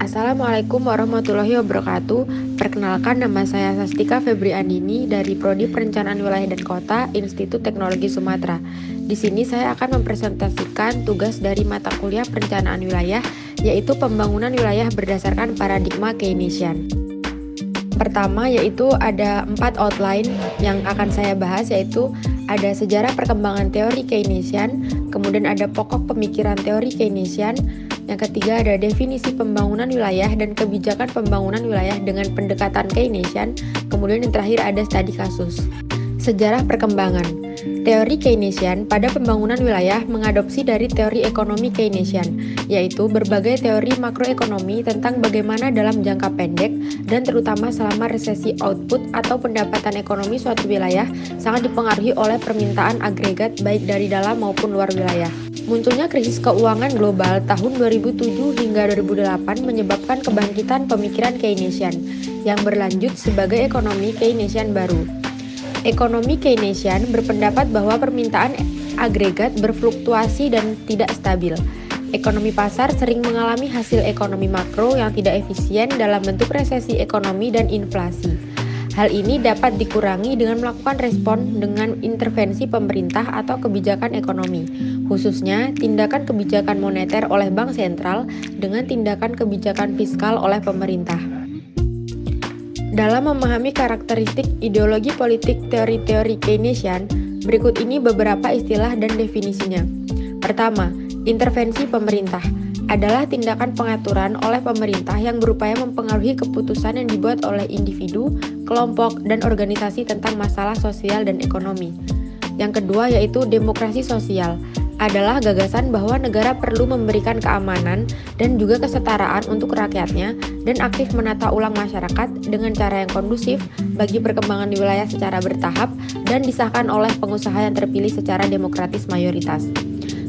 Assalamualaikum warahmatullahi wabarakatuh. Perkenalkan, nama saya Sastika Febri Andini dari Prodi Perencanaan Wilayah dan Kota, Institut Teknologi Sumatera. Di sini saya akan mempresentasikan tugas dari mata kuliah Perencanaan Wilayah, yaitu pembangunan wilayah berdasarkan paradigma Keynesian. Pertama yaitu ada 4 outline yang akan saya bahas, yaitu ada sejarah perkembangan teori Keynesian, kemudian ada pokok pemikiran teori Keynesian, yang ketiga ada definisi pembangunan wilayah dan kebijakan pembangunan wilayah dengan pendekatan Keynesian, kemudian yang terakhir ada studi kasus. Sejarah perkembangan. Teori Keynesian pada pembangunan wilayah mengadopsi dari teori ekonomi Keynesian, yaitu berbagai teori makroekonomi tentang bagaimana dalam jangka pendek dan terutama selama resesi output atau pendapatan ekonomi suatu wilayah sangat dipengaruhi oleh permintaan agregat baik dari dalam maupun luar wilayah. Munculnya krisis keuangan global tahun 2007 hingga 2008 menyebabkan kebangkitan pemikiran Keynesian yang berlanjut sebagai ekonomi Keynesian baru. Ekonomi Keynesian berpendapat bahwa permintaan agregat berfluktuasi dan tidak stabil. Ekonomi pasar sering mengalami hasil ekonomi makro yang tidak efisien dalam bentuk resesi ekonomi dan inflasi. Hal ini dapat dikurangi dengan melakukan respon dengan intervensi pemerintah atau kebijakan ekonomi, khususnya tindakan kebijakan moneter oleh bank sentral dengan tindakan kebijakan fiskal oleh pemerintah. Dalam memahami karakteristik ideologi politik teori-teori Keynesian, berikut ini beberapa istilah dan definisinya. Pertama, intervensi pemerintah adalah tindakan pengaturan oleh pemerintah yang berupaya mempengaruhi keputusan yang dibuat oleh individu, kelompok, dan organisasi tentang masalah sosial dan ekonomi. Yang kedua yaitu demokrasi sosial, adalah gagasan bahwa negara perlu memberikan keamanan dan juga kesetaraan untuk rakyatnya dan aktif menata ulang masyarakat dengan cara yang kondusif bagi perkembangan di wilayah secara bertahap dan disahkan oleh pengusaha yang terpilih secara demokratis mayoritas.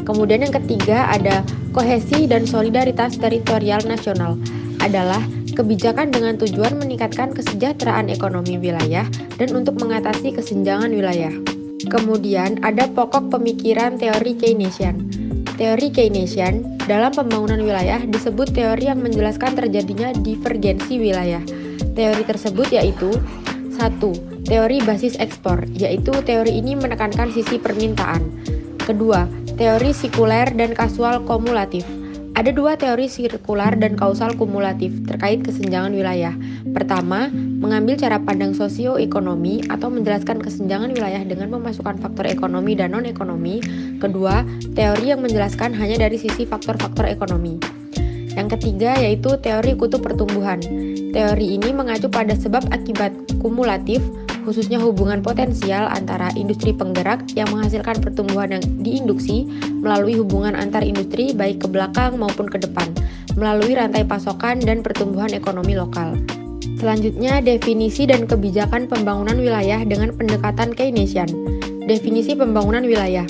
Kemudian yang ketiga ada kohesi dan solidaritas teritorial nasional, adalah kebijakan dengan tujuan meningkatkan kesejahteraan ekonomi wilayah dan untuk mengatasi kesenjangan wilayah. Kemudian ada pokok pemikiran teori Keynesian. Teori Keynesian dalam pembangunan wilayah disebut teori yang menjelaskan terjadinya divergensi wilayah. Teori tersebut yaitu 1. Teori basis ekspor, yaitu teori ini menekankan sisi permintaan. Kedua, teori sikuler dan kausal kumulatif. Ada 2 teori sirkular dan kausal kumulatif terkait kesenjangan wilayah. Pertama, mengambil cara pandang sosioekonomi atau menjelaskan kesenjangan wilayah dengan memasukkan faktor ekonomi dan non-ekonomi. Kedua, teori yang menjelaskan hanya dari sisi faktor-faktor ekonomi. Yang ketiga yaitu teori kutub pertumbuhan. Teori ini mengacu pada sebab akibat kumulatif, khususnya hubungan potensial antara industri penggerak yang menghasilkan pertumbuhan yang diinduksi melalui hubungan antar industri baik ke belakang maupun ke depan, melalui rantai pasokan dan pertumbuhan ekonomi lokal. Selanjutnya, definisi dan kebijakan pembangunan wilayah dengan pendekatan Keynesian. Definisi pembangunan wilayah.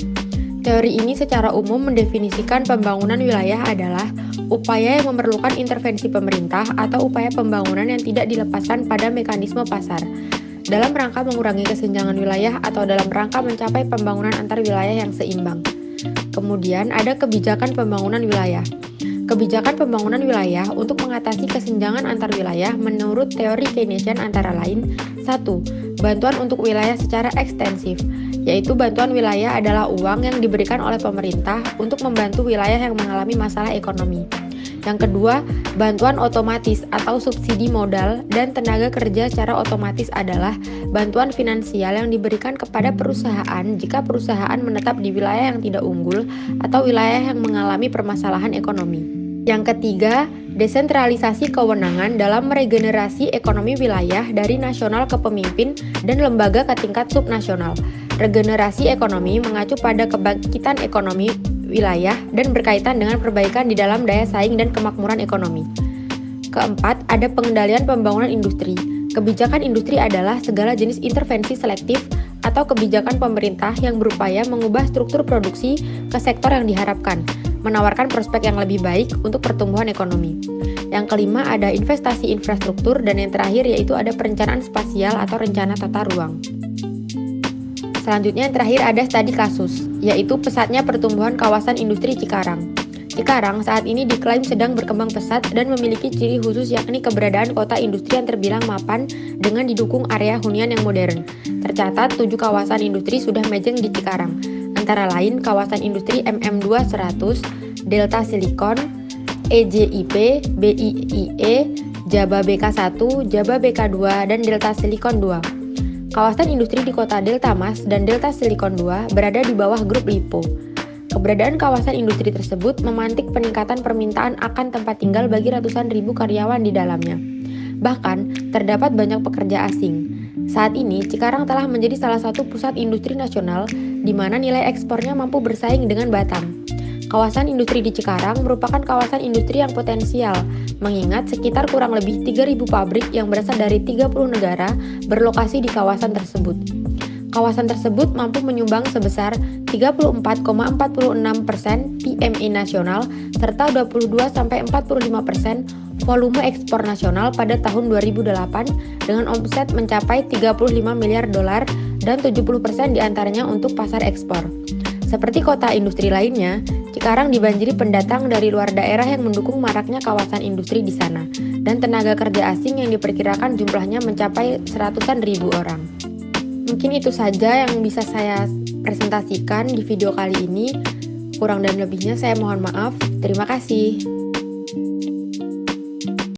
Teori ini secara umum mendefinisikan pembangunan wilayah adalah upaya yang memerlukan intervensi pemerintah atau upaya pembangunan yang tidak dilepaskan pada mekanisme pasar, dalam rangka mengurangi kesenjangan wilayah atau dalam rangka mencapai pembangunan antar wilayah yang seimbang. Kemudian ada kebijakan pembangunan wilayah. Kebijakan pembangunan wilayah untuk mengatasi kesenjangan antar wilayah menurut teori Keynesian antara lain 1. Bantuan untuk wilayah secara ekstensif, yaitu bantuan wilayah adalah uang yang diberikan oleh pemerintah untuk membantu wilayah yang mengalami masalah ekonomi. Yang kedua, bantuan otomatis atau subsidi modal dan tenaga kerja secara otomatis adalah bantuan finansial yang diberikan kepada perusahaan jika perusahaan menetap di wilayah yang tidak unggul atau wilayah yang mengalami permasalahan ekonomi. Yang ketiga, desentralisasi kewenangan dalam meregenerasi ekonomi wilayah dari nasional ke pemimpin dan lembaga ke tingkat subnasional. Regenerasi ekonomi mengacu pada kebangkitan ekonomi wilayah dan berkaitan dengan perbaikan di dalam daya saing dan kemakmuran ekonomi. Keempat, ada pengendalian pembangunan industri. Kebijakan industri adalah segala jenis intervensi selektif atau kebijakan pemerintah yang berupaya mengubah struktur produksi ke sektor yang diharapkan, menawarkan prospek yang lebih baik untuk pertumbuhan ekonomi. Yang kelima ada investasi infrastruktur dan yang terakhir yaitu ada perencanaan spasial atau rencana tata ruang. Selanjutnya yang terakhir ada studi kasus, yaitu pesatnya pertumbuhan kawasan industri Cikarang. Cikarang saat ini diklaim sedang berkembang pesat dan memiliki ciri khusus yakni keberadaan kota industri yang terbilang mapan dengan didukung area hunian yang modern. Tercatat 7 kawasan industri sudah mejeng di Cikarang, antara lain kawasan industri MM2 100, Delta Silicon, EJIP, BIIE, Jaba BK1, Jaba BK2, dan Delta Silicon 2. Kawasan industri di kota Delta Mas dan Delta Silicon 2 berada di bawah grup LIPO. Keberadaan kawasan industri tersebut memantik peningkatan permintaan akan tempat tinggal bagi ratusan ribu karyawan di dalamnya. Bahkan, terdapat banyak pekerja asing. Saat ini, Cikarang telah menjadi salah satu pusat industri nasional di mana nilai ekspornya mampu bersaing dengan Batam. Kawasan industri di Cikarang merupakan kawasan industri yang potensial, mengingat sekitar kurang lebih 3.000 pabrik yang berasal dari 30 negara berlokasi di kawasan tersebut. Kawasan tersebut mampu menyumbang sebesar 34,46% PMI nasional serta 22-45% volume ekspor nasional pada tahun 2008 dengan omset mencapai 35 miliar dolar dan 70% diantaranya untuk pasar ekspor. Seperti kota industri lainnya, Cikarang dibanjiri pendatang dari luar daerah yang mendukung maraknya kawasan industri di sana, dan tenaga kerja asing yang diperkirakan jumlahnya mencapai seratusan ribu orang. Mungkin itu saja yang bisa saya presentasikan di video kali ini. Kurang dan lebihnya saya mohon maaf. Terima kasih.